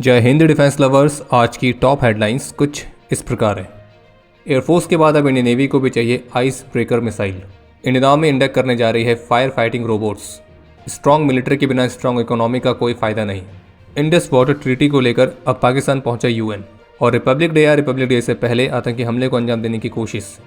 जय Hind defence lovers. आज की टॉप हेडलाइंस कुछ इस प्रकार है। एयरफोर्स के बाद अब इंडियन नेवी को भी चाहिए ice breaker missile. Indian army induct करने जा रही है fire fighting robots. Strong military के बिना स्ट्रॉन्ग इकोनॉमी का कोई फायदा नहीं। इंडस वाटर ट्रीटी को लेकर अब पाकिस्तान पहुंचा यूएन। और रिपब्लिक डे या रिपब्लिक डे से पहले आतंकी हमले को अंजाम देने की कोशिश।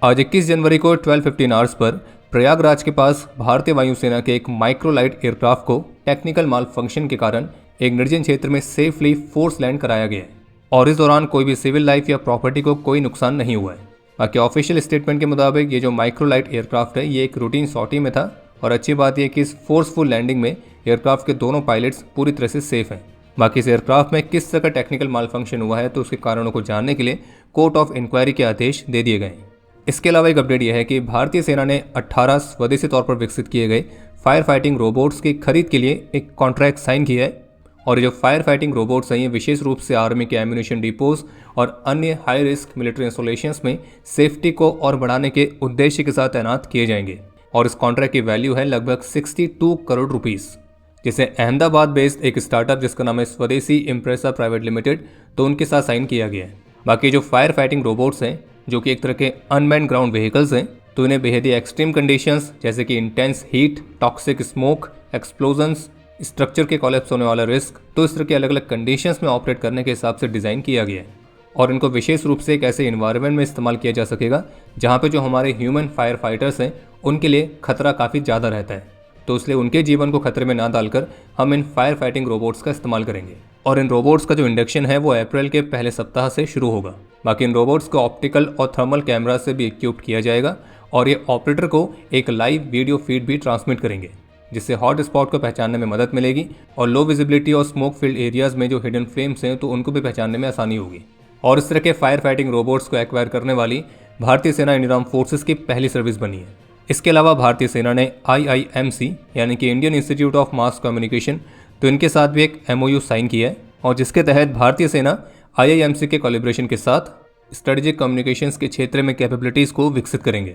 आज 21 जनवरी को 12:15 आवर्स पर प्रयागराज के पास भारतीय वायुसेना के एक माइक्रोलाइट एयरक्राफ्ट को टेक्निकल माल फंक्शन के कारण एक निर्जन क्षेत्र में सेफली फोर्स लैंड कराया गया है और इस दौरान कोई भी सिविल लाइफ या प्रॉपर्टी को कोई नुकसान नहीं हुआ है। बाकी ऑफिशियल स्टेटमेंट के मुताबिक ये जो माइक्रोलाइट एयरक्राफ्ट है ये एक रूटीन सॉर्टी में था और अच्छी बात यह कि इस फोर्सफुल लैंडिंग में एयरक्राफ्ट के दोनों पायलट्स पूरी तरह से सेफ हैं। बाकी इस एयरक्राफ्ट में किस तरह का टेक्निकल माल फंक्शन हुआ है तो उसके कारणों को जानने के लिए कोर्ट ऑफ इंक्वायरी के आदेश दे दिए गए हैं। इसके अलावा एक अपडेट यह है कि भारतीय सेना ने 18 स्वदेशी तौर पर विकसित किए गए फायर फाइटिंग रोबोट्स की खरीद के लिए एक कॉन्ट्रैक्ट साइन किया है और ये जो फायर फाइटिंग रोबोट्स हैं ये विशेष रूप से आर्मी के एम्यूनिशन डिपोज और अन्य हाई रिस्क मिलिट्री इंस्टॉलेशंस में सेफ्टी को और बढ़ाने के उद्देश्य के साथ तैनात किए जाएंगे और इस कॉन्ट्रैक्ट की वैल्यू है लगभग 62 करोड़ रुपीज़, जिसे अहमदाबाद बेस्ड एक स्टार्टअप जिसका नाम है स्वदेशी इम्प्रेसा प्राइवेट लिमिटेड तो उनके साथ साइन किया गया है। बाकी जो फायर फाइटिंग रोबोट्स हैं जो कि एक तरह के अनमैन्ड ग्राउंड व्हीकल्स हैं तो इन्हें बेहद ही एक्सट्रीम कंडीशंस जैसे कि intense heat, toxic smoke, explosions, structure के कोलैप्स होने वाला रिस्क, तो इस तरह के अलग अलग कंडीशंस में ऑपरेट करने के हिसाब से डिज़ाइन किया गया है और इनको विशेष रूप से एक ऐसे इन्वायरमेंट में इस्तेमाल किया जा सकेगा जहाँ पे जो हमारे ह्यूमन फायर फाइटर्स हैं उनके लिए खतरा काफ़ी ज़्यादा रहता है, तो इसलिए उनके जीवन को खतरे में ना डालकर हम इन फायर फाइटिंग रोबोट्स का इस्तेमाल करेंगे और इन रोबोट्स का जो इंडक्शन है वो अप्रैल के पहले सप्ताह से शुरू होगा। बाकी इन रोबोट्स को ऑप्टिकल और थर्मल कैमरा से भी इक्विप्ड किया जाएगा और ये ऑपरेटर को एक लाइव वीडियो फीड भी ट्रांसमिट करेंगे जिससे हॉट स्पॉट को पहचानने में मदद मिलेगी और लो विजिबिलिटी और स्मोक फील्ड एरियाज में जो हिडन फ्लेम्स हैं तो उनको भी पहचानने में आसानी होगी। और इस तरह के फायर फाइटिंग रोबोट्स को एक्वायर करने वाली भारतीय सेना इंडियन आर्म्ड फोर्सेस की पहली सर्विस बनी है। इसके अलावा भारतीय सेना ने IIMC यानी कि Indian institute of mass communication तो इनके साथ भी एक MOU साइन किया है और जिसके तहत भारतीय सेना IIMC के कोलैबोरेशन के साथ स्ट्रेटेजिक कम्युनिकेशंस के क्षेत्र में कैपेबिलिटीज को विकसित करेंगे।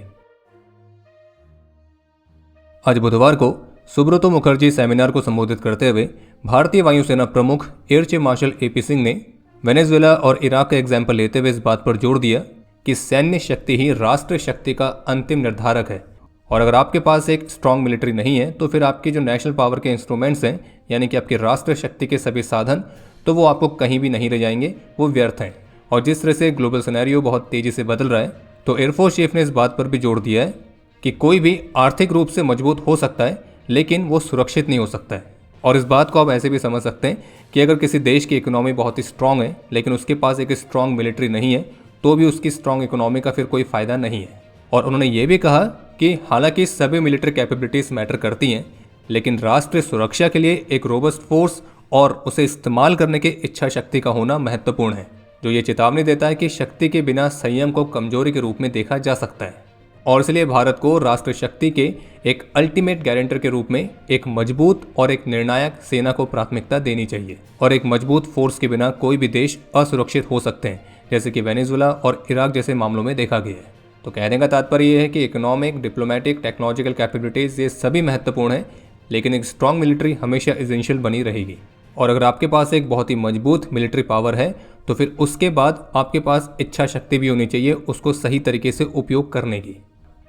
आज बुधवार को सुब्रतो मुखर्जी सेमिनार को संबोधित करते हुए भारतीय वायुसेना प्रमुख air chief marshal AP Singh ने वेनेजुएला और इराक का एग्जाम्पल लेते हुए इस बात पर जोर दिया कि सैन्य शक्ति ही राष्ट्र शक्ति का अंतिम निर्धारक है और अगर आपके पास एक स्ट्रांग मिलिट्री नहीं है तो फिर आपकी जो नेशनल पावर के इंस्ट्रूमेंट्स हैं यानी कि आपकी राष्ट्र शक्ति के सभी साधन तो वो आपको कहीं भी नहीं ले जाएंगे, वो व्यर्थ हैं। और जिस तरह से ग्लोबल सिनेरियो बहुत तेज़ी से बदल रहा है तो एयरफोर्स चीफ ने इस बात पर भी जोर दिया है कि कोई भी आर्थिक रूप से मजबूत हो सकता है लेकिन वो सुरक्षित नहीं हो सकता है। और इस बात को आप ऐसे भी समझ सकते हैं कि अगर किसी देश की इकोनॉमी बहुत ही स्ट्रांग है लेकिन उसके पास एक स्ट्रांग मिलिट्री नहीं है तो भी उसकी स्ट्रांग इकोनॉमी का फिर कोई फ़ायदा नहीं है। और उन्होंने ये भी कहा कि हालांकि सभी मिलिट्री कैपेबिलिटीज़ मैटर करती हैं लेकिन राष्ट्रीय सुरक्षा के लिए एक रोबस्ट फोर्स और उसे इस्तेमाल करने की इच्छा शक्ति का होना महत्वपूर्ण है, जो ये चेतावनी देता है कि शक्ति के बिना संयम को कमजोरी के रूप में देखा जा सकता है। और इसलिए भारत को राष्ट्र शक्ति के एक अल्टीमेट गारंटर के रूप में एक मजबूत और एक निर्णायक सेना को प्राथमिकता देनी चाहिए और एक मजबूत फोर्स के बिना कोई भी देश असुरक्षित हो सकते हैं जैसे कि वेनेजुएला और इराक जैसे मामलों में देखा गया है। तो कहने का तात्पर्य यह है कि इकोनॉमिक, डिप्लोमेटिक, टेक्नोलॉजिकल कैपेबिलिटीज ये सभी महत्वपूर्ण हैं लेकिन एक स्ट्रांग मिलिट्री हमेशा एसेंशियल बनी रहेगी। और अगर आपके पास एक बहुत ही मजबूत मिलिट्री पावर है तो फिर उसके बाद आपके पास इच्छा शक्ति भी होनी चाहिए उसको सही तरीके से उपयोग करने की,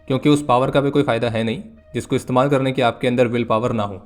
क्योंकि उस पावर का भी कोई फ़ायदा है नहीं जिसको इस्तेमाल करने की आपके अंदर विल पावर ना हो।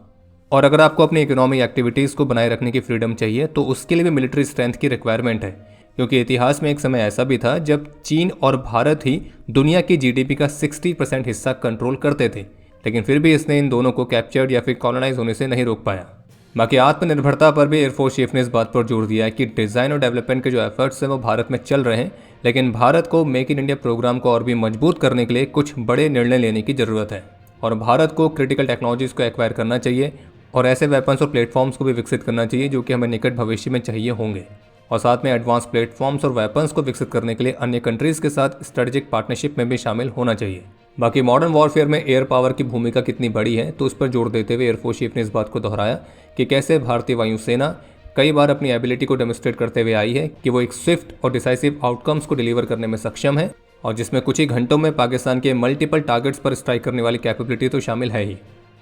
और अगर आपको अपनी इकोनॉमिक एक्टिविटीज़ को बनाए रखने की फ्रीडम चाहिए तो उसके लिए भी मिलिट्री स्ट्रेंथ की रिक्वायरमेंट है, क्योंकि इतिहास में एक समय ऐसा भी था जब चीन और भारत ही दुनिया की GDP का 60% हिस्सा कंट्रोल करते थे लेकिन फिर भी इसने इन दोनों को कैप्चर्ड या फिर कॉलोनाइज होने से नहीं रोक पाया। बाकी आत्मनिर्भरता पर भी एयरफोर्स चीफ ने इस बात पर जोर दिया है कि डिज़ाइन और डेवलपमेंट के जो एफर्ट्स हैं वो भारत में चल रहे हैं लेकिन भारत को मेक इन इंडिया प्रोग्राम को और भी मजबूत करने के लिए कुछ बड़े निर्णय लेने की ज़रूरत है और भारत को क्रिटिकल टेक्नोलॉजीज़ को एक्वायर करना चाहिए और ऐसे वेपन्स और प्लेटफॉर्म्स को भी विकसित करना चाहिए जो कि हमें निकट भविष्य में चाहिए होंगे और साथ में एडवांस प्लेटफॉर्म्स और वेपन्स को विकसित करने के लिए अन्य कंट्रीज़ के साथ स्ट्रेटेजिक पार्टनरशिप में भी शामिल होना चाहिए। बाकी मॉडर्न वॉरफेयर में एयर पावर की भूमिका कितनी बड़ी है तो उस पर जोर देते हुए एयरफोर्स चीफ ने इस बात को दोहराया कि कैसे भारतीय वायुसेना कई बार अपनी एबिलिटी को डेमोस्ट्रेट करते हुए आई है कि वो एक स्विफ्ट और डिसाइसिव आउटकम्स को डिलीवर करने में सक्षम है और जिसमें कुछ ही घंटों में पाकिस्तान के मल्टीपल टारगेट्स पर स्ट्राइक करने वाली कैपेबिलिटी तो शामिल है ही।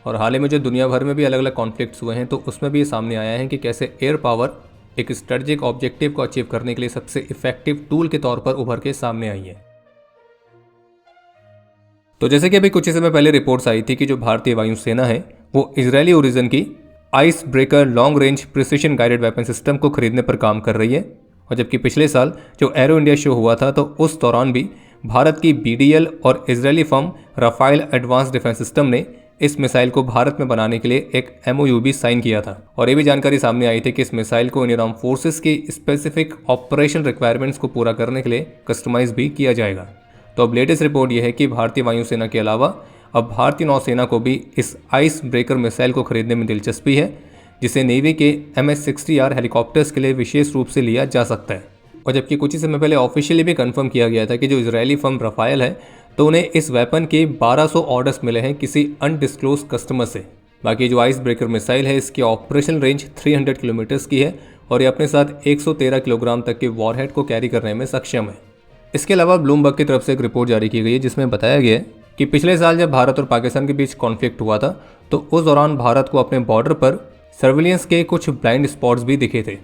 और हाल ही में जो दुनिया भर में भी अलग अलग कॉन्फ्लिक्ट्स हुए हैं तो उसमें भी ये सामने आया है कि कैसे एयर पावर एक स्ट्रेटजिक ऑब्जेक्टिव को अचीव करने के लिए सबसे इफेक्टिव टूल के तौर पर उभर के सामने आई है। तो जैसे कि अभी कुछ ही समय पहले रिपोर्ट्स आई थी कि जो भारतीय वायुसेना है वो इजरायली ओरिजिन की ice breaker long range precision guided weapon system को खरीदने पर काम कर रही है। और जबकि पिछले साल जो एरो इंडिया शो हुआ था तो उस दौरान भी भारत की BDL और Israeli firm Rafael advance defence system ने इस मिसाइल को भारत में बनाने के लिए एक MOU भी साइन किया था। और ये भी जानकारी सामने आई थी कि इस मिसाइल को इंडियन आर्म फोर्सेस की स्पेसिफिक ऑपरेशन रिक्वायरमेंट्स को पूरा करने के लिए कस्टमाइज भी किया जाएगा। तो अब लेटेस्ट रिपोर्ट यह है कि भारतीय वायुसेना के अलावा अब भारतीय नौसेना को भी इस आइस ब्रेकर मिसाइल को खरीदने में दिलचस्पी है, जिसे नेवी के MS-60R हेलीकॉप्टर्स के लिए विशेष रूप से लिया जा सकता है। और जबकि कुछ ही समय पहले ऑफिशियली भी कंफर्म किया गया था कि जो इजरायली फर्म राफाइल है तो उन्हें इस वेपन के 1200 ऑर्डर्स मिले हैं किसी अनडिस्क्लोज कस्टमर से। बाकी जो आइस ब्रेकर मिसाइल है इसकी ऑपरेशनल रेंज 300 किलोमीटर्स की है और ये अपने साथ 113 किलोग्राम तक के वॉरहेड को कैरी करने में सक्षम है। इसके अलावा ब्लूमबर्ग की तरफ से एक रिपोर्ट जारी की गई है जिसमें बताया गया है कि पिछले साल जब भारत और पाकिस्तान के बीच कॉन्फ्लिक्ट हुआ था तो उस दौरान भारत को अपने बॉर्डर पर सर्विलियंस के कुछ ब्लाइंड स्पॉट्स भी दिखे थे।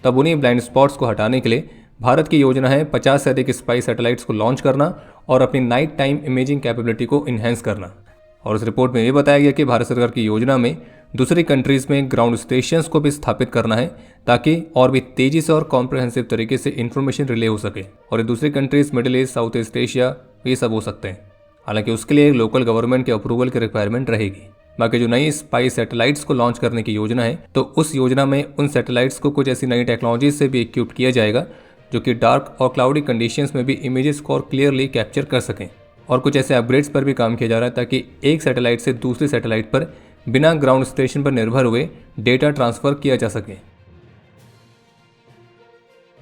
तब उन्हीं ब्लाइंड स्पॉट्स को हटाने के लिए भारत की योजना है 50 से अधिक स्पाई सैटेलाइट्स को लॉन्च करना और अपनी नाइट टाइम इमेजिंग कैपेबिलिटी को इन्हेंस करना। और इस रिपोर्ट में ये बताया गया कि भारत सरकार की योजना में दूसरी कंट्रीज़ में ग्राउंड स्टेशंस को भी स्थापित करना है ताकि और भी तेज़ी से और कॉम्प्रहेंसिव तरीके से इन्फॉर्मेशन रिले हो सके। और ये दूसरी countries middle east, south east Asia, ये सब हो सकते हैं। हालांकि उसके लिए लोकल गवर्नमेंट के अप्रूवल की रिक्वायरमेंट रहेगी। बाकी जो नई स्पाई सैटेलाइट्स को लॉन्च करने की योजना है तो उस योजना में उन सैटेलाइट्स को कुछ ऐसी नई टेक्नोलॉजी से भी इक्विप किया जाएगा जो कि डार्क और क्लाउडी कंडीशंस में भी इमेजेस को और क्लियरली कैप्चर कर सकें। और कुछ ऐसे अपग्रेड्स पर भी काम किया जा रहा है ताकि एक सैटेलाइट से दूसरी सैटेलाइट पर बिना ग्राउंड स्टेशन पर निर्भर हुए डेटा ट्रांसफर किया जा सके।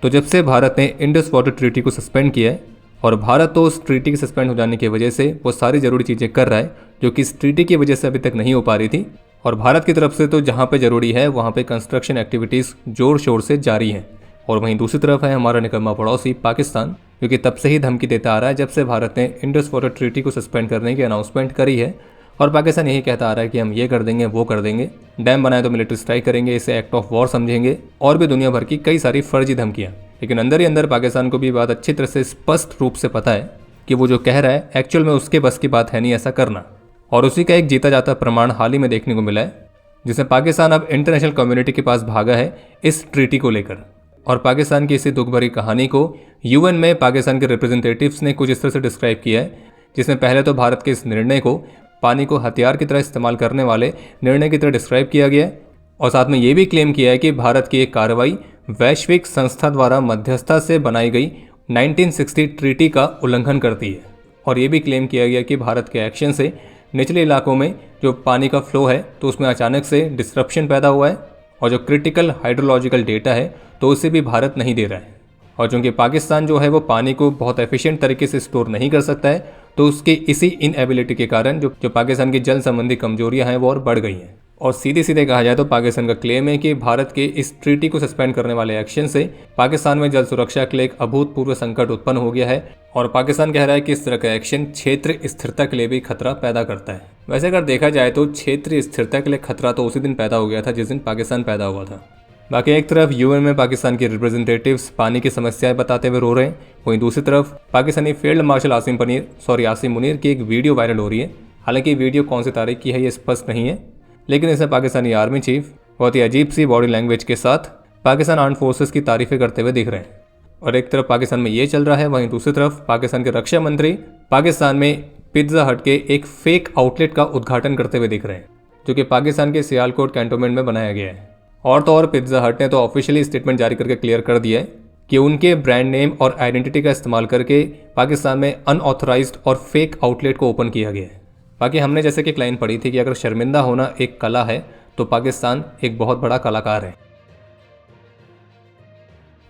तो जब से भारत ने इंडस वाटर ट्रीटी को सस्पेंड किया है और भारत तो उस ट्रीटी के सस्पेंड हो जाने की वजह से वो सारी ज़रूरी चीज़ें कर रहा है जो कि इस ट्रीटी की वजह से अभी तक नहीं हो पा रही थी। और भारत की तरफ से तो जहाँ पे ज़रूरी है वहाँ पे कंस्ट्रक्शन एक्टिविटीज़ ज़ोर शोर से जारी हैं। और वहीं दूसरी तरफ है हमारा निकम्मा पड़ोसी पाकिस्तान, जो कि तब से ही धमकी देता आ रहा है जब से भारत ने इंडस वाटर ट्रीटी को सस्पेंड करने की अनाउंसमेंट करी है। और पाकिस्तान यही कहता आ रहा है कि हम ये कर देंगे, वो कर देंगे, डैम बनाए तो मिलिट्री स्ट्राइक करेंगे, इसे एक्ट ऑफ वॉर समझेंगे और भी दुनिया भर की कई सारी फर्जी धमकियाँ। लेकिन अंदर ही अंदर पाकिस्तान को भी बात अच्छी तरह से स्पष्ट रूप से पता है कि वो जो कह रहा है एक्चुअल में उसके बस की बात है नहीं ऐसा करना। और उसी का एक जीता जाता प्रमाण हाल ही में देखने को मिला है जिसमें पाकिस्तान अब इंटरनेशनल कम्युनिटी के पास भागा है इस ट्रीटी को लेकर। और पाकिस्तान की इसी दुख भरी कहानी को UN में पाकिस्तान के रिप्रेजेंटेटिव्स ने कुछ इस तरह से डिस्क्राइब किया है, जिसमें पहले तो भारत के इस निर्णय को पानी को हथियार की तरह इस्तेमाल करने वाले निर्णय की तरह डिस्क्राइब किया गया है और साथ में ये भी क्लेम किया है कि भारत की एक कार्रवाई वैश्विक संस्था द्वारा मध्यस्थता से बनाई गई 1960 ट्रीटी का उल्लंघन करती है। और ये भी क्लेम किया गया कि भारत के एक्शन से निचले इलाकों में जो पानी का फ्लो है तो उसमें अचानक से डिस्ट्रप्शन पैदा हुआ है और जो क्रिटिकल हाइड्रोलॉजिकल डेटा है तो उसे भी भारत नहीं दे रहा है। और चूँकि पाकिस्तान जो है वो पानी को बहुत एफिशिएंट तरीके से स्टोर नहीं कर सकता है तो उसके इसी इनएबिलिटी के कारण जो पाकिस्तान की जल संबंधी कमजोरियां हैं वो और बढ़ गई हैं। और सीधे सीधे कहा जाए तो पाकिस्तान का क्लेम है कि भारत के इस ट्रीटी को सस्पेंड करने वाले एक्शन से पाकिस्तान में जल सुरक्षा के लिए एक अभूतपूर्व संकट उत्पन्न हो गया है। और पाकिस्तान कह रहा है कि इस तरह का एक्शन क्षेत्रीय स्थिरता के लिए भी खतरा पैदा करता है। वैसे अगर देखा जाए तो क्षेत्रीय स्थिरता के लिए खतरा तो उसी दिन पैदा हो गया था जिस दिन पाकिस्तान पैदा हुआ था। बाकी एक तरफ UN में पाकिस्तान के रिप्रेजेंटेटिव्स पानी की समस्याएं बताते हुए रो रहे हैं, वहीं दूसरी तरफ पाकिस्तानी फील्ड मार्शल आसिम मुनीर की एक वीडियो वायरल हो रही है। हालांकि वीडियो कौन सी तारीख की है ये स्पष्ट नहीं है, लेकिन इसे पाकिस्तानी आर्मी चीफ बहुत ही अजीब सी बॉडी लैंग्वेज के साथ पाकिस्तान आर्म्ड फोर्सेस की तारीफें करते हुए दिख रहे हैं। और एक तरफ पाकिस्तान में ये चल रहा है, वहीं दूसरी तरफ पाकिस्तान के रक्षा मंत्री पाकिस्तान में पिज्जा हट के एक फेक आउटलेट का उद्घाटन करते हुए दिख रहे हैं, जो कि पाकिस्तान के सियालकोट कैंटोनमेंट में बनाया गया है। और तो और पिज्जा हट ने तो ऑफिशियली स्टेटमेंट जारी करके क्लियर कर दिया है कि उनके ब्रांड नेम और आइडेंटिटी का इस्तेमाल करके पाकिस्तान में अनऑथराइज्ड और फेक आउटलेट को ओपन किया गया है। बाकी हमने जैसे कि एक लाइन पढ़ी थी कि अगर शर्मिंदा होना एक कला है तो पाकिस्तान एक बहुत बड़ा कलाकार है।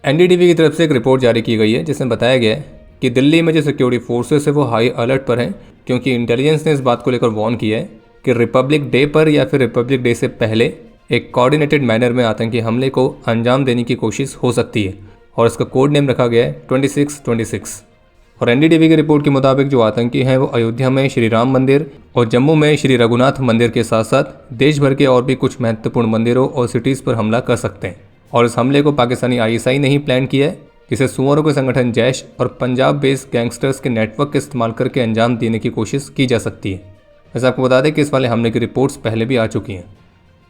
NDTV की तरफ से एक रिपोर्ट जारी की गई है जिसमें बताया गया है कि दिल्ली में जो सिक्योरिटी फोर्सेस है वो हाई अलर्ट पर हैं, क्योंकि इंटेलिजेंस ने इस बात को लेकर वार्न किया है कि रिपब्लिक डे पर या फिर रिपब्लिक डे से पहले एक कोऑर्डिनेटेड मैनर में आतंकी हमले को अंजाम देने की कोशिश हो सकती है। और इसका कोड नेम रखा गया है 2626। और एनडीटीवी की रिपोर्ट के मुताबिक जो आतंकी हैं वो अयोध्या में श्री राम मंदिर और जम्मू में श्री रघुनाथ मंदिर के साथ साथ देश भर के और भी कुछ महत्वपूर्ण मंदिरों और सिटीज़ पर हमला कर सकते हैं। और इस हमले को पाकिस्तानी आईएसआई ने ही प्लान किया है। इसे सुअरों के संगठन जैश और पंजाब बेस्ड गैंगस्टर्स के नेटवर्क का इस्तेमाल करके अंजाम देने की कोशिश की जा सकती है। वैसे आपको बता दें कि इस वाले हमले की रिपोर्ट्स पहले भी आ चुकी हैं।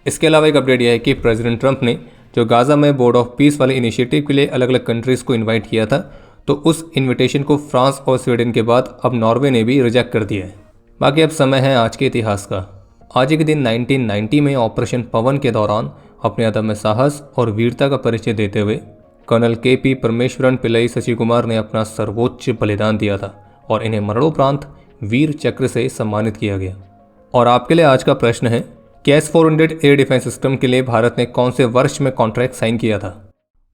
इसके अलावा एक अपडेट यह है कि प्रेसिडेंट ट्रंप ने जो गाज़ा में बोर्ड ऑफ पीस वाले इनिशिएटिव के लिए अलग अलग कंट्रीज़ को इन्वाइट किया था, तो उस इन्विटेशन को फ्रांस और स्वीडन के बाद अब नॉर्वे ने भी रिजेक्ट कर दिया है। बाकी अब समय है आज के इतिहास का। आज के दिन 1990 में ऑपरेशन पवन के दौरान अपने अदम्य साहस और वीरता का परिचय देते हुए कर्नल KP परमेश्वरन पिल्लई शशिकुमार ने अपना सर्वोच्च बलिदान दिया था और इन्हें मरणोपरांत वीर चक्र से सम्मानित किया गया। और आपके लिए आज का प्रश्न है कि S-400 एयर डिफेंस सिस्टम के लिए भारत ने कौन से वर्ष में कॉन्ट्रैक्ट साइन किया था।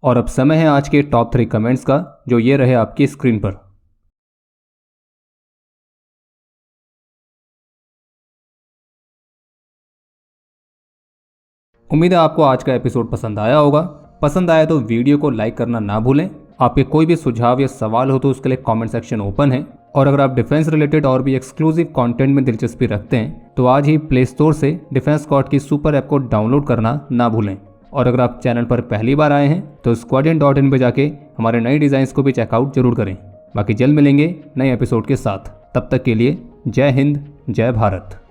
और अब समय है आज के टॉप 3 कमेंट्स का, जो ये रहे आपकी स्क्रीन पर। उम्मीद है आपको आज का एपिसोड पसंद आया होगा। पसंद आया तो वीडियो को लाइक करना ना भूलें। आपके कोई भी सुझाव या सवाल हो तो उसके लिए कमेंट सेक्शन ओपन है। और अगर आप डिफेंस रिलेटेड और भी एक्सक्लूसिव कंटेंट में दिलचस्पी रखते हैं तो आज ही प्ले स्टोर से डिफेंस स्क्वाड की सुपर ऐप को डाउनलोड करना ना भूलें। और अगर आप चैनल पर पहली बार आए हैं तो squadron.in पे जाके हमारे नए डिज़ाइंस को भी चेकआउट जरूर करें। बाकी जल्द मिलेंगे नए एपिसोड के साथ। तब तक के लिए जय हिंद, जय भारत।